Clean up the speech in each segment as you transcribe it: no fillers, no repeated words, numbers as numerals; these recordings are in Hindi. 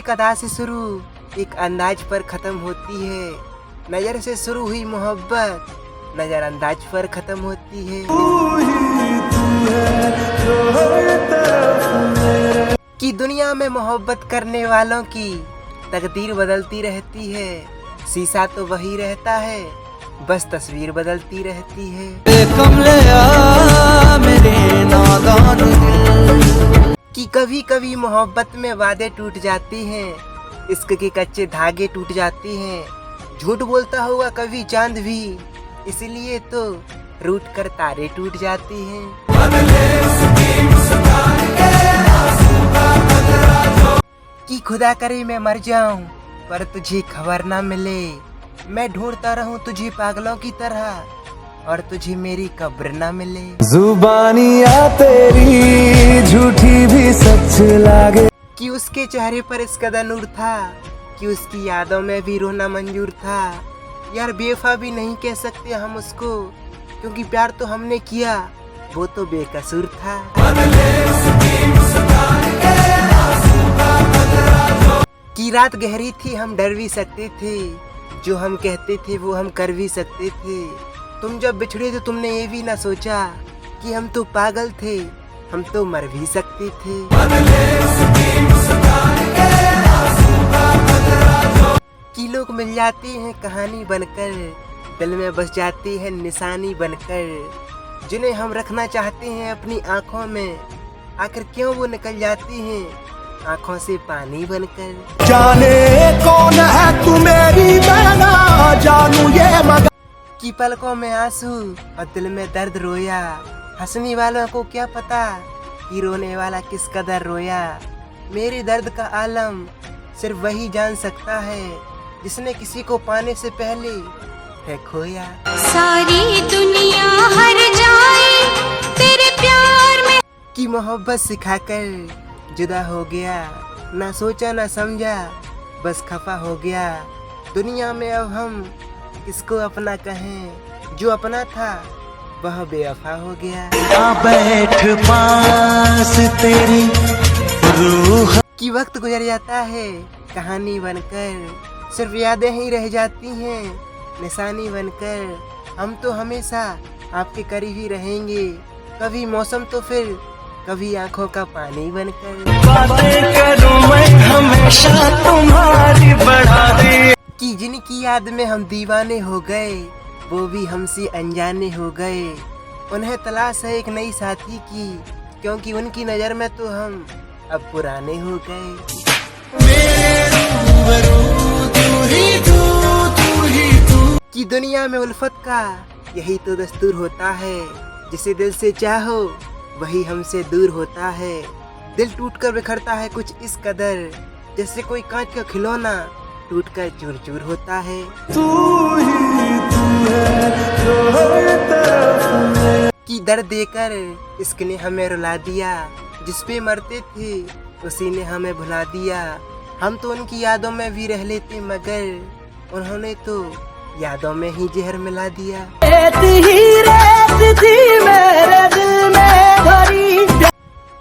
एक अदा से शुरू, एक अंदाज पर खत्म होती है। नजर से शुरू हुई मोहब्बत, नजर अंदाज पर खत्म होती है। कि दुनिया में मोहब्बत करने वालों की तकदीर बदलती रहती है। शीशा तो वही रहता है, बस तस्वीर बदलती रहती है। कि कभी कभी मोहब्बत में वादे टूट जाती हैं, इश्क के कच्चे धागे टूट जाते हैं। झूठ बोलता हुआ कभी चांद भी, इसलिए तो रूठ कर तारे टूट जाते हैं। कि खुदा करे मैं मर जाऊं पर तुझे खबर ना मिले, मैं ढूंढता रहूं तुझे पागलों की तरह और तुझे मेरी कब्र ना मिले। जुबानियां तेरी झूठी भी सच लागे। कि उसके चेहरे पर इस कदर नूर था कि उसकी यादों में भी रोना मंजूर था। यार बेवफा भी नहीं कह सकते हम उसको, क्योंकि प्यार तो हमने किया, वो तो बेकसूर था। कि रात गहरी थी हम डर भी सकते थे, जो हम कहते थे वो हम कर भी सकते थे। तुम जब बिछड़े तो तुमने ये भी ना सोचा कि हम तो पागल थे, हम तो मर भी सकते थे। कि लोग मिल जाते हैं कहानी बनकर, दिल में बस जाते हैं निशानी बनकर। जिन्हें हम रखना चाहते हैं अपनी आंखों में, आखिर क्यों वो निकल जाते हैं आंखों से पानी बनकर। जाने कौन है तू मेरी, मैं ना जानू ये मगर। कि पलकों में आंसू और दिल में दर्द रोया, हंसने वालों को क्या पता कि रोने वाला किस कदर रोया। मेरे दर्द का आलम सिर्फ वही जान सकता है जिसने किसी को पाने से पहले है खोया। सारी दुनिया हर जाए तेरे प्यार में। कि मोहब्बत सिखाकर जुदा हो गया, ना सोचा ना समझा, बस खफा हो गया। दुनिया में अब हम किसको अपना कहें, जो अपना था वह बेवफा हो गया। बैठ पास तेरी रूह। कि वक्त गुजर जाता है कहानी बनकर, सिर्फ यादें ही रह जाती हैं निशानी बनकर। हम तो हमेशा आपके करीब ही रहेंगे, कभी मौसम तो फिर कभी आंखों का पानी बनकर। बातें करूं मैं हमेशा तुम्हारी बढ़ा दी। कि जिनकी याद में हम दीवाने हो गए, वो भी हमसे अनजाने हो गए। उन्हें तलाश है एक नई साथी की, क्योंकि उनकी नजर में तो हम अब पुराने हो गए। कि दुनिया में उल्फत का यही तो दस्तूर होता है, जिसे दिल से चाहो वही हमसे दूर होता है। दिल टूटकर बिखरता है कुछ इस कदर, जैसे कोई कांच का खिलौना टूटकर चूर चूर होता है। कि दर्द देकर इश्क ने हमें रुला दिया, जिस पे मरते थे उसी ने हमें भुला दिया। हम तो उनकी यादों में भी रह लेते, मगर उन्होंने तो यादों में ही जहर मिला दिया।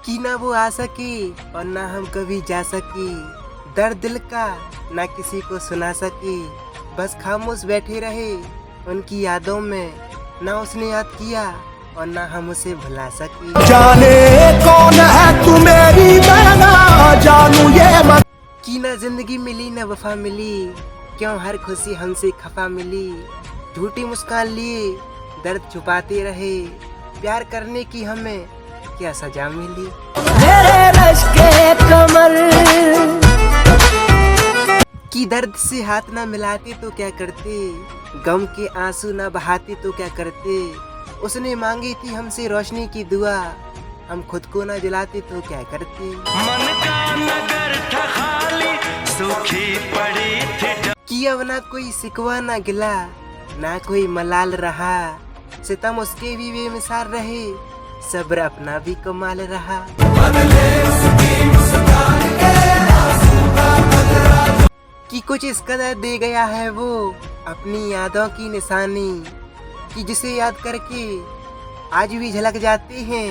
कि ना वो आ सकी और ना हम कभी जा सकी, दर्द दिल का ना किसी को सुना सकी। बस खामोश बैठे रहे उनकी यादों में, ना उसने याद किया और ना हम उसे भुला सकी। जाने कौन है तू मेरी, मैं ना जानू ये मगर। कि ना जिंदगी मिली ना वफा मिली, क्यों हर खुशी हमसे खफा मिली। झूठी मुस्कान लिए दर्द छुपाते रहे, प्यार करने की हमें क्या सजा मिली। मेरे रश के कमर। कि दर्द से हाथ ना मिलाते तो क्या करते, गम के आंसू ना बहाते तो क्या करते। उसने मांगी थी हमसे रोशनी की दुआ, हम खुद को ना जलाते तो क्या करते। मन का नगर था खाली, सूखी पड़ी थी। कि अब ना कोई सिकवा ना गिला, ना कोई मलाल रहा। सितम उसके भी बेमिसाल रहे, सब्र अपना भी कमाल रहा। कि कुछ इस कदर दे गया है वो अपनी यादों की निशानी, कि जिसे याद करके आज भी झलक जाते हैं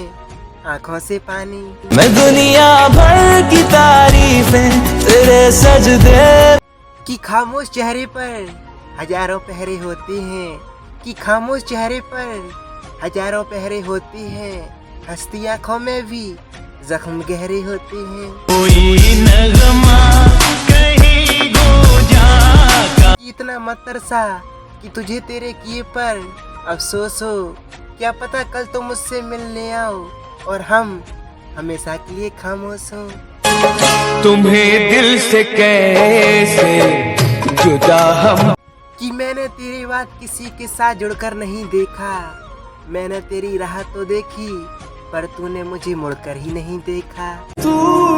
आंखों से पानी। मैं दुनिया भर की तारीफें तेरे सजदे कि खामोश चेहरे पर हजारों पहरे होते हैं, कि खामोश चेहरे पर हजारों पहरे होते हैं, हंसती आंखों में भी जख्म गहरे होते हैं। कोई नगमा कहीं गूंजा का। इतना मत तरसा कि तुझे तेरे किए पर अफसोस हो, क्या पता कल तो मुझसे मिलने आओ और हम हमेशा के लिए खामोश हो। तुम्हें दिल से कैसे जुदा हम। कि मैंने तेरी बात किसी के साथ जुड़कर नहीं देखा, मैंने तेरी राह तो देखी पर तूने मुझे मुड़कर ही नहीं देखा। तू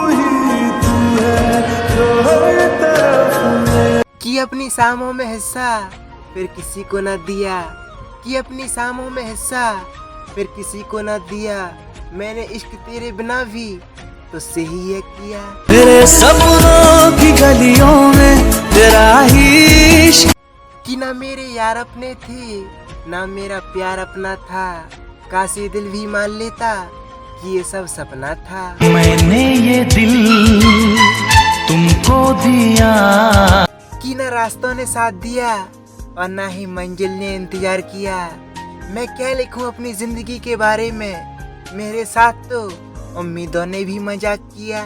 ही तू है जो हर तरफ है। कि अपनी शामों में हिस्सा फिर किसी को न दिया, कि अपनी शामों में हिस्सा फिर किसी को न दिया, मैंने इश्क तेरे बिना भी तुझसे ही ये किया। तेरे सपनों की गलियों में तेरा ही इश्क। कि ना मेरे यार अपने थे ना मेरा प्यार अपना था, काश ये दिल भी मान लेता कि ये सब सपना था। मैंने ये दिल तुमको दिया। कि ना रास्तों ने साथ दिया और ना ही मंजिल ने इंतजार किया, मैं क्या लिखूं अपनी जिंदगी के बारे में, मेरे साथ तो उम्मीदों ने भी मजाक किया।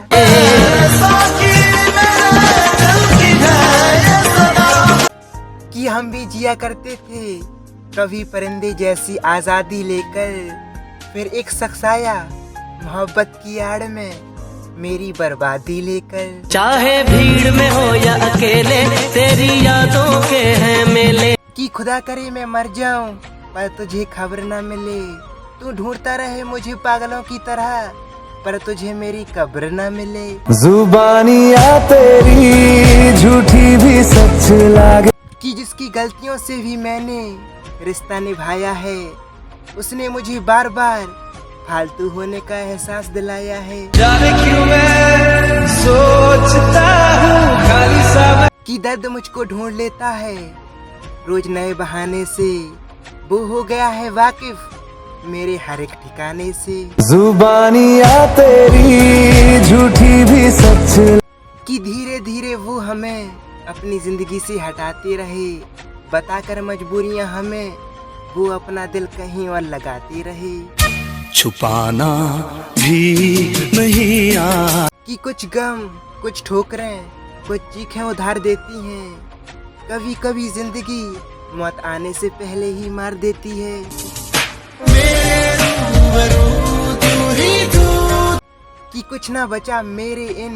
कि हम भी जिया करते थे कभी परिंदे जैसी आजादी लेकर, फिर एक शख्स आया मोहब्बत की आड़ में मेरी बर्बादी लेकर। चाहे भीड़ में हो या अकेले तेरी यादों के हैं मेले। कि खुदा करे मैं मर जाऊं पर तुझे खबर ना मिले, तू ढूंढता रहे मुझे पागलों की तरह पर तुझे मेरी कब्र ना मिले। जुबानियाँ तेरी झूठी भी सच लागे। कि जिसकी गलतियों से भी मैंने रिश्ता निभाया है, उसने मुझे बार बार फालतू होने का एहसास दिलाया है। जाने क्यों मैं सोचता हूँ खाली सा। कि दर्द मुझको ढूंढ लेता है रोज नए बहाने से, वो हो गया है वाकिफ मेरे हर एक ठिकाने से। जुबानियाँ तेरी झूठी भी सच। कि धीरे धीरे वो हमें अपनी जिंदगी से हटाते रहे, बताकर मजबूरियां हमें वो अपना दिल कहीं और लगाते रहे। छुपाना भी नहीं आ। कि कुछ गम कुछ ठोकरें कुछ चीखें उधार देती हैं, कभी कभी जिंदगी मौत आने से पहले ही मार देती है। कि कुछ ना बचा मेरे इन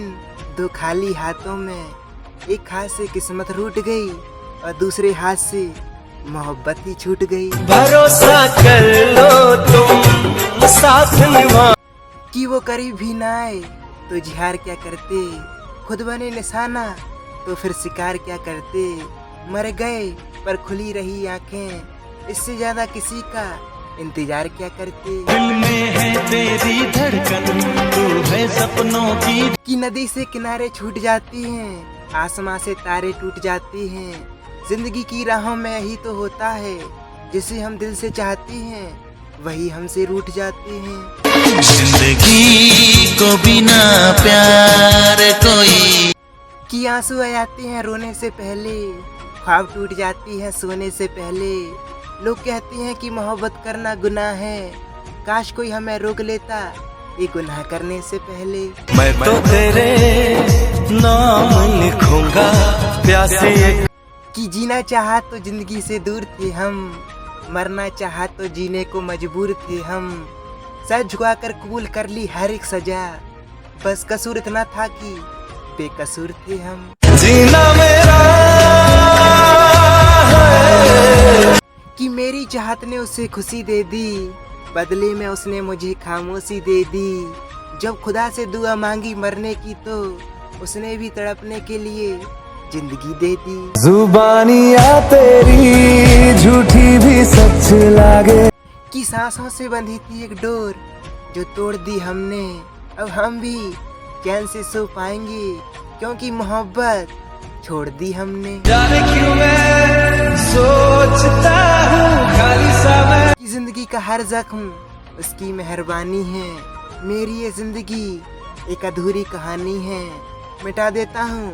दो खाली हाथों में, एक हाथ से किस्मत रूठ गई और दूसरे हाथ से मोहब्बत ही छूट गई। भरोसा कर लो तुम साथ निभा। कि वो करीब भी ना आए तो जिहार क्या करते, खुद बने निशाना तो फिर शिकार क्या करते, मर गए पर खुली रही आंखें, इससे ज्यादा किसी का इंतजार क्या करते। दिल में है तेरी धड़कन तू है सपनों की। कि नदी से किनारे छूट जाती हैं, आसमां से तारे टूट जाते हैं, जिंदगी की राहों में यही तो होता है, जिसे हम दिल से चाहते हैं वही हमसे रूठ जाते हैं। जिंदगी को बिना प्यार कोई। कि आंसू आ जाते हैं रोने से पहले, ख्वाब टूट जाती है सोने से पहले, लोग कहते हैं कि मोहब्बत करना गुनाह है, काश कोई हमें रोक लेता ये गुनाह करने से पहले। मैं तो तेरे नाम लिखूंगा प्यासे। कि जीना चाहा तो जिंदगी से दूर थे हम, मरना चाहा तो जीने को मजबूर थे हम, सर झुकाकर कबूल कर ली हर एक सजा, बस कसूर इतना था कि बेकसूर थे हम। जीना मेरा है। कि मेरी चाहत ने उसे खुशी दे दी, बदले में उसने मुझे खामोशी दे दी, जब खुदा से दुआ मांगी मरने की तो उसने भी तड़पने के लिए जिंदगी दे दी। जुबानियाँ तेरी झूठी भी सच लागे। कि सांसों से बंधी थी एक डोर जो तोड़ दी हमने, अब हम भी चैन से सो पाएंगे क्योंकि मोहब्बत छोड़ दी हमने। जाने क्यों मैं सोचता हूँ खाली सा मैं। कि जिंदगी का हर जख्म उसकी मेहरबानी है, मेरी ये जिंदगी एक अधूरी कहानी है। मिटा देता हूँ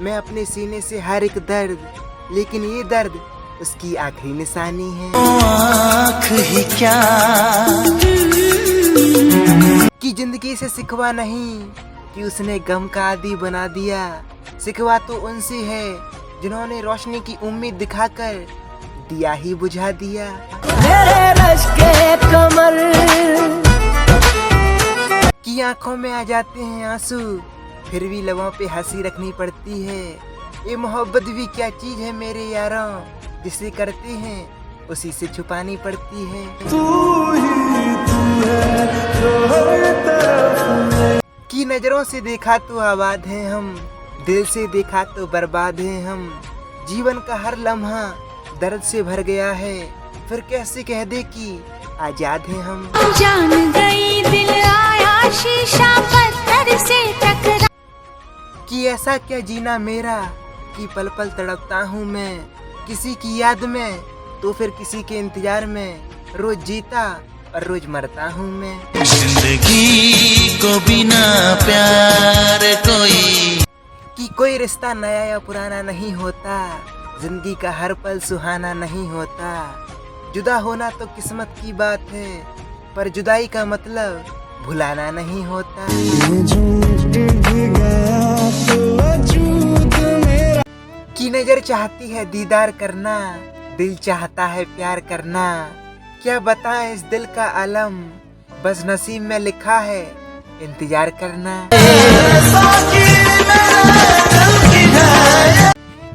मैं अपने सीने से हर एक दर्द, लेकिन ये दर्द उसकी आखिरी निशानी है। आँख ही क्या कि जिंदगी से सिकवा नहीं कि उसने गम का आदी बना दिया। सिकवा तो उनसे है जिन्होंने रोशनी की उम्मीद दिखाकर दिया ही बुझा दिया। कि आंखों में आ जाते हैं आंसू, फिर भी लबों पे हंसी रखनी पड़ती है। ये मोहब्बत भी क्या चीज है मेरे यारों, जिसे करते हैं उसी से छुपानी पड़ती है। कि नजरों से देखा तो आबाद हैं हम, दिल से देखा तो बर्बाद हैं हम। जीवन का हर लम्हा दर्द से भर गया है, फिर कैसे कह दे कि आजाद हैं हम। जान गई दिल आया शीशा पत्थर से टकरा। कि ऐसा क्या जीना मेरा कि पल पल तड़पता हूँ मैं, किसी की याद में तो फिर किसी के इंतजार में। रोज जीता और रोज मरता हूँ मैं। जिंदगी को बिना प्यार कि कोई रिश्ता नया या पुराना नहीं होता, जिंदगी का हर पल सुहाना नहीं होता। जुदा होना तो किस्मत की बात है, पर जुदाई का मतलब भुलाना नहीं होता। कि नजर चाहती है दीदार करना, दिल चाहता है प्यार करना। क्या बताएं इस दिल का आलम, बस नसीब में लिखा है इंतजार करना।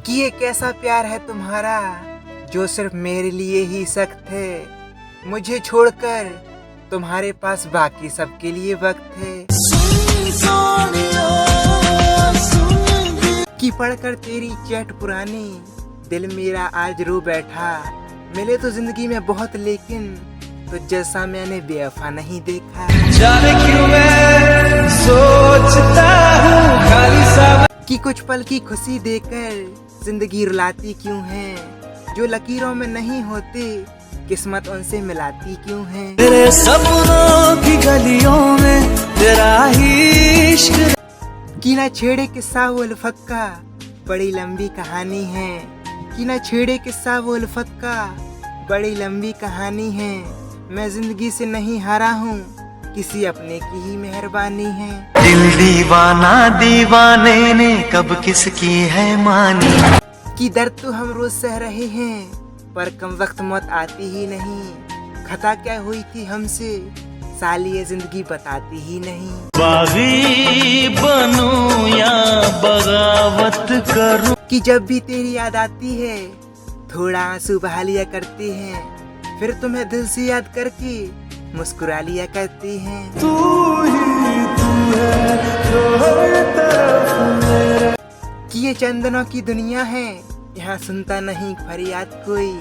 कि ये कैसा प्यार है तुम्हारा जो सिर्फ मेरे लिए ही सख्त है, मुझे छोड़कर तुम्हारे पास बाकी सबके लिए वक्त है। कि पढ़कर तेरी चैट पुरानी, दिल मेरा आज रो बैठा। मिले तो जिंदगी में बहुत, लेकिन तो जैसा मैंने बेवफा नहीं देखा। जाने क्यों मैं सोचता हूँ खाली सा। कि कुछ पल की खुशी देकर जिंदगी रुलाती क्यों है, जो लकीरों में नहीं होते किस्मत उनसे मिलाती क्यों है। तेरे सपनों की गलियों में तेरा ही इश्क। कि ना छेड़े किस्सा वो उल्फत का, बड़ी लंबी कहानी है। कि ना छेड़े किस्सा वो उल्फत का, बड़ी लंबी कहानी है। मैं जिंदगी से नहीं हारा हूँ, किसी अपने की ही मेहरबानी है। दिल दीवाना दीवाने ने कब किसकी है मानी। कि दर्द तो हम रोज सह रहे हैं, पर कम वक्त मौत आती ही नहीं। खता क्या हुई थी हमसे, साली ये जिंदगी बताती ही नहीं। बागी बनूं या बगावत करूं। कि जब भी तेरी याद आती है थोड़ा आंसू बहा लिया करते हैं, फिर तुम्हें दिल से याद करके मुस्कुरा लिया करते हैं। तू ही तू है जो हर तरफ मेरे। कि ये चंदनों की दुनिया है, यहाँ सुनता नहीं फरियाद कोई।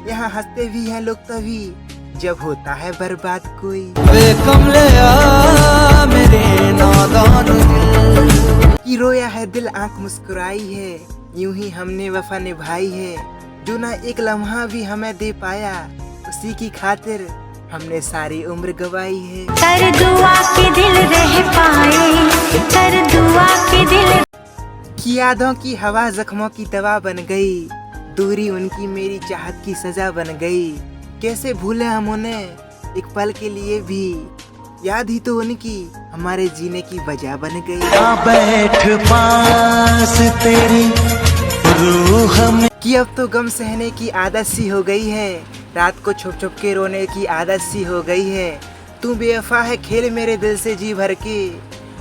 यहाँ हंसते भी हैं लोग तभी जब होता है बर्बाद कोई। कमले आ मेरे नादान दिल। कि रोया है दिल आंख मुस्कुराई है, यूं ही हमने वफा निभाई है। जो ना एक लम्हा भी हमें दे पाया, उसी की खातिर हमने सारी उम्र गवाई है। कर दुआ के दिल रह पाए, कर दुआ के दिल। कि यादों की हवा जख्मों की दवा बन गई, दूरी उनकी मेरी चाहत की सजा बन गई। कैसे भूले हम उन्हें एक पल के लिए भी, याद ही तो उनकी हमारे जीने की वजह बन गई। बैठ पास तेरी रूह में। कि अब तो गम सहने की आदत सी हो गई है, रात को छुप छुप के रोने की आदत सी हो गई है। तू बेवफा है खेल मेरे दिल से जी भर के,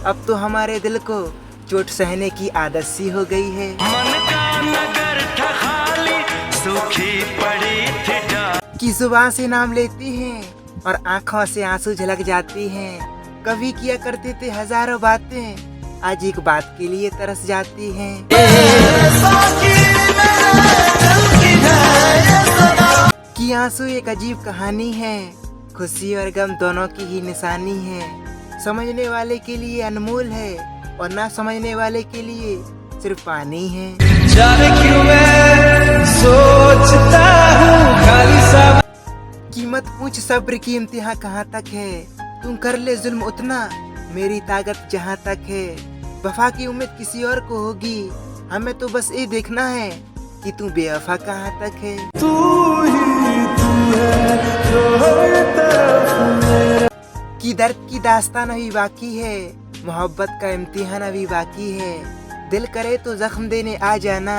अब तो हमारे दिल को चोट सहने की आदत सी हो गई है। मन का नगर था खाली, सूखी पड़ी थी डाल। कि जुबान से नाम लेती हैं और आंखों से आंसू झलक जाती हैं। कभी किया करते थे हजारों बातें, आज एक बात के लिए तरस जाती हैं। कि आंसू एक अजीब कहानी है, खुशी और गम दोनों की ही निशानी है। समझने वाले के लिए अनमोल है और ना समझने वाले के लिए सिर्फ पानी है। जाने क्यों मैं सोचता हूँ खाली सा। कीमत पूछ सब्र की इम्तिहान कहाँ तक है, तुम कर ले जुल्म उतना, मेरी ताकत जहाँ तक है। वफा की उम्मीद किसी और को होगी, हमें तो बस ये देखना है कि तू बेवफा कहाँ तक है। तू ही तू है जो हर तरफ मेरा। कि दर्द की दास्तान अभी बाकी है, मोहब्बत का इम्तिहान अभी बाकी है। दिल करे तो जख्म देने आ जाना,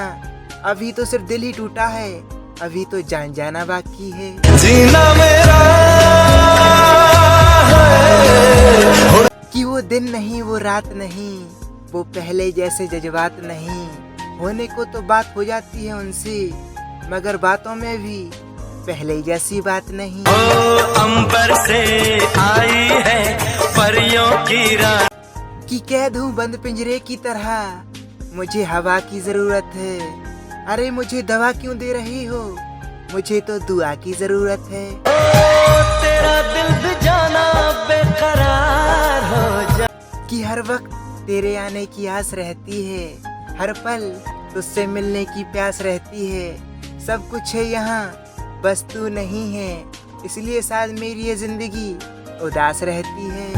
अभी तो सिर्फ दिल ही टूटा है, अभी तो जान जाना बाकी है। जीना मेरा है। कि वो दिन नहीं वो रात नहीं, वो पहले जैसे जज्बात नहीं। होने को तो बात हो जाती है उनसे, मगर बातों में भी पहले जैसी बात नहीं। ओ अंबर से आई है परियों की रात। कि कैद हूँ बंद पिंजरे की तरह, मुझे हवा की जरूरत है। अरे मुझे दवा क्यों दे रही हो, मुझे तो दुआ की जरूरत है। ओ तेरा दिल भी जाना बेकरार हो जा। कि हर वक्त तेरे आने की आस रहती है, हर पल तुझसे मिलने की प्यास रहती है। सब कुछ है यहाँ बस तू नहीं है, इसलिए शायद मेरी ये जिंदगी उदास रहती है।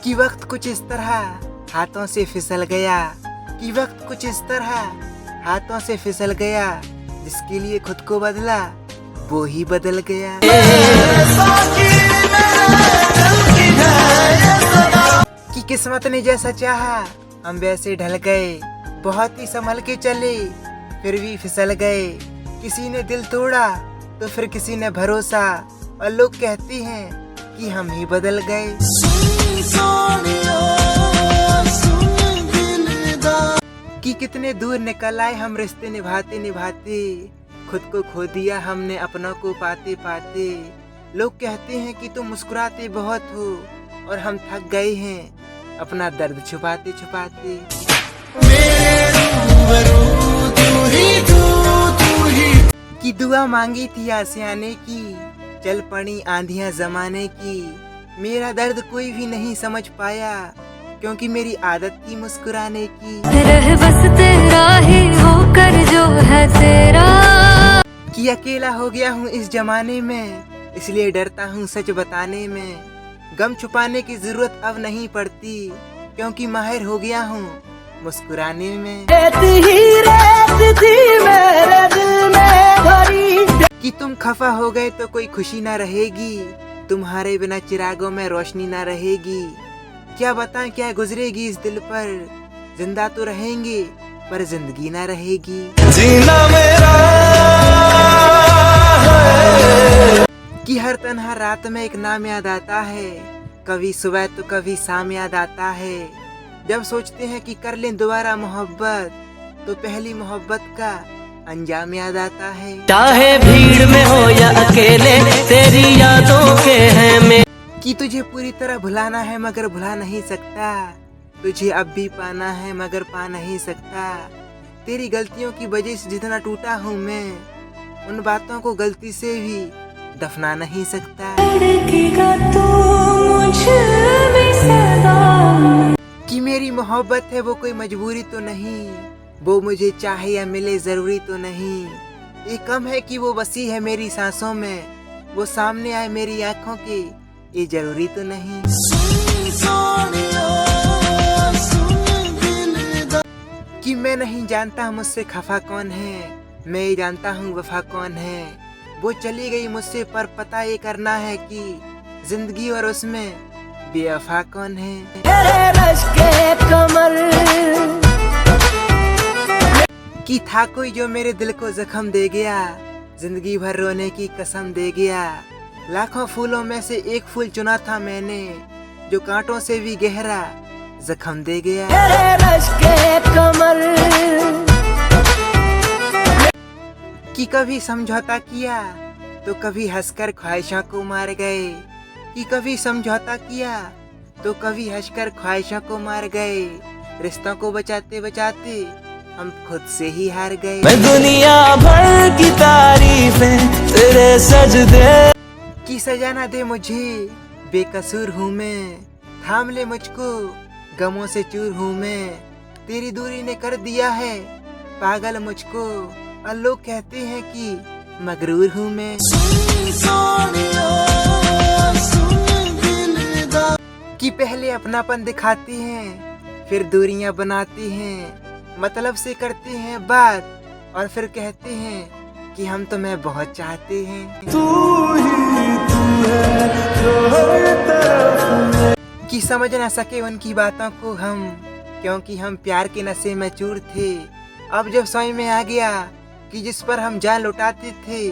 कि वक्त कुछ इस तरह हाथों से फिसल गया, कि वक्त कुछ इस तरह हाथों से फिसल गया। जिसके लिए खुद को बदला वो ही बदल गया। कि किस्मत ने जैसा चाहा हम वैसे ढल गए, बहुत ही संभल के चले फिर भी फिसल गए। किसी ने दिल तोड़ा तो फिर किसी ने भरोसा, और लोग कहते हैं कि हम ही बदल गए। कि कितने दूर निकल आए हम रिश्ते निभाते निभाते, खुद को खो दिया हमने अपनों को पाते पाते। लोग कहते हैं कि तुम मुस्कुराते बहुत हो, और हम थक गए हैं अपना दर्द छुपाते छुपाते। कि दुआ मांगी थी आसियाने की, चल पड़ी आंधियां जमाने की। मेरा दर्द कोई भी नहीं समझ पाया, क्योंकि मेरी आदत थी मुस्कुराने की। रह बस तेरा ही होकर जो है तेरा। कि अकेला हो गया हूँ इस जमाने में, इसलिए डरता हूँ सच बताने में। गम छुपाने की जरूरत अब नहीं पड़ती, क्योंकि माहिर हो गया हूँ मुस्कुराने में। कि तुम खफा हो गए तो कोई खुशी ना रहेगी, तुम्हारे बिना चिरागों में रोशनी ना रहेगी। क्या बताएं क्या गुजरेगी इस दिल पर, जिंदा तो रहेंगे पर जिंदगी ना रहेगी। जीना मेरा है। कि हर तन्हा रात में एक नाम याद आता है, कभी सुबह तो कभी शाम याद आता है। जब सोचते हैं कि कर लें दोबारा मोहब्बत, तो पहली मोहब्बत का अंजाम याद आता है। चाहे भीड़ में हो या अकेले, तेरी यादों के हैं में। कि तुझे पूरी तरह भुलाना है मगर भुला नहीं सकता, तुझे अब भी पाना है मगर पा नहीं सकता। तेरी गलतियों की वजह से जितना टूटा हूँ मैं, उन बातों को गलती से भी दफना नहीं सकता। कि मेरी मोहब्बत है वो कोई मजबूरी तो नहीं, वो मुझे चाहे या मिले जरूरी तो नहीं। ये कम है कि वो बसी है मेरी सांसों में, वो सामने आए मेरी आंखों के, ये जरूरी तो नहीं। कि मैं नहीं जानता मुझसे खफा कौन है, मैं ये जानता हूँ वफा कौन है। वो चली गई मुझसे पर पता ये करना है कि जिंदगी और उसमें बेवफा कौन है। कि था कोई जो मेरे दिल को जख्म दे गया, जिंदगी भर रोने की कसम दे गया। लाखों फूलों में से एक फूल चुना था मैंने, जो कांटों से भी गहरा जख्म दे गया। कि कभी समझौता किया तो कभी हंसकर ख्वाहिशों को मार गए, कि कभी समझौता किया तो कभी हंसकर ख्वाहिशों को मार गए। रिश्तों को बचाते बचाते हम खुद से ही हार गए। मैं दुनिया भर की तारीफें तेरे सजदे। कि सजा ना दे मुझे बेकसूर हूँ मैं, थाम ले मुझको गमों से चूर हूँ मैं। तेरी दूरी ने कर दिया है पागल मुझको, और लोग कहते हैं कि मगरूर हूँ मैं कि पहले अपनापन दिखाती हैं, फिर दूरियां बनाती हैं, मतलब से करती हैं बात और फिर कहते हैं कि हम तुम्हें बहुत चाहते हैं। कि समझ ना सके उनकी बातों को हम, क्योंकि हम प्यार के नशे में चूर थे। अब जब समझ में आ गया कि जिस पर हम जान लुटाते थे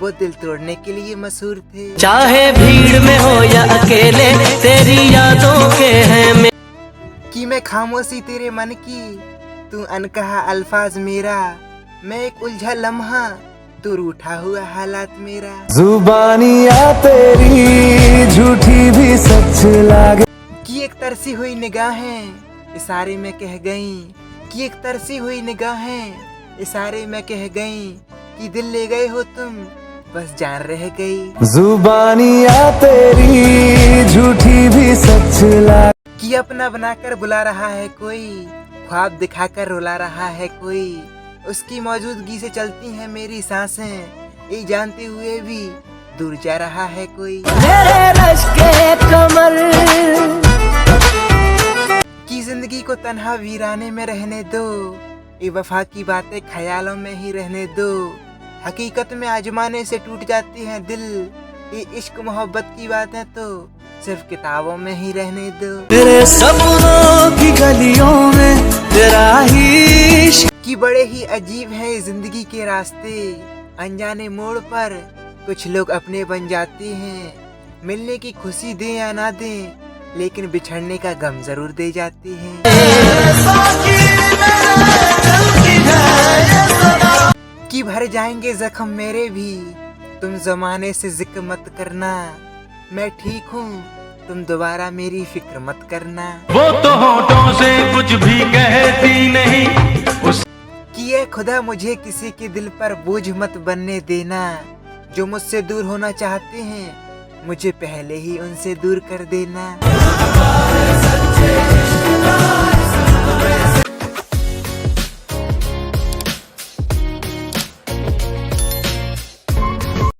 वो दिल तोड़ने के लिए मशहूर थे। चाहे भीड़ में हो या अकेले, तेरी यादों के हैं में कि मैं खामोशी तेरे मन की, तू अनकहा अल्फाज मेरा, मैं एक उलझा लम्हा, तू रूठा हुआ हालात मेरा। जुबानियाँ तेरी झूठी भी सच लागे। कि एक तरसी हुई निगाहें इशारे में कह गईं, कि एक तरसी हुई निगाहें इशारे में कह गईं, कि दिल ले गए हो तुम बस जान रह गई। जुबानियाँ तेरी झूठी भी सच लागे। कि अपना बनाकर बुला रहा है कोई, ख्वाब दिखाकर रुला रहा है कोई, उसकी मौजूदगी से चलती हैं मेरी सांसें, ये जानते हुए भी दूर जा रहा है कोई। मेरे रश के कमर कि जिंदगी को तन्हा वीराने में रहने दो, ये वफा की बातें ख्यालों में ही रहने दो, हकीकत में आजमाने से टूट जाती हैं दिल, ये इश्क मोहब्बत की बातें तो सिर्फ किताबों में ही रहने दो। तेरे सपनों की गलियों में तेरा ही कि बड़े ही अजीब है जिंदगी के रास्ते, अनजाने मोड़ पर कुछ लोग अपने बन जाते हैं, मिलने की खुशी दें या ना दें, लेकिन बिछड़ने का गम जरूर दे जाती हैं। कि भर जाएंगे जख्म मेरे भी, तुम जमाने से जिक्र मत करना, मैं ठीक हूँ तुम दोबारा मेरी फिक्र मत करना। वो तो होठों से कुछ भी कहती नहीं उस कि ये खुदा मुझे किसी के दिल पर बोझ मत बनने देना, जो मुझसे दूर होना चाहते हैं मुझे पहले ही उनसे दूर कर देना।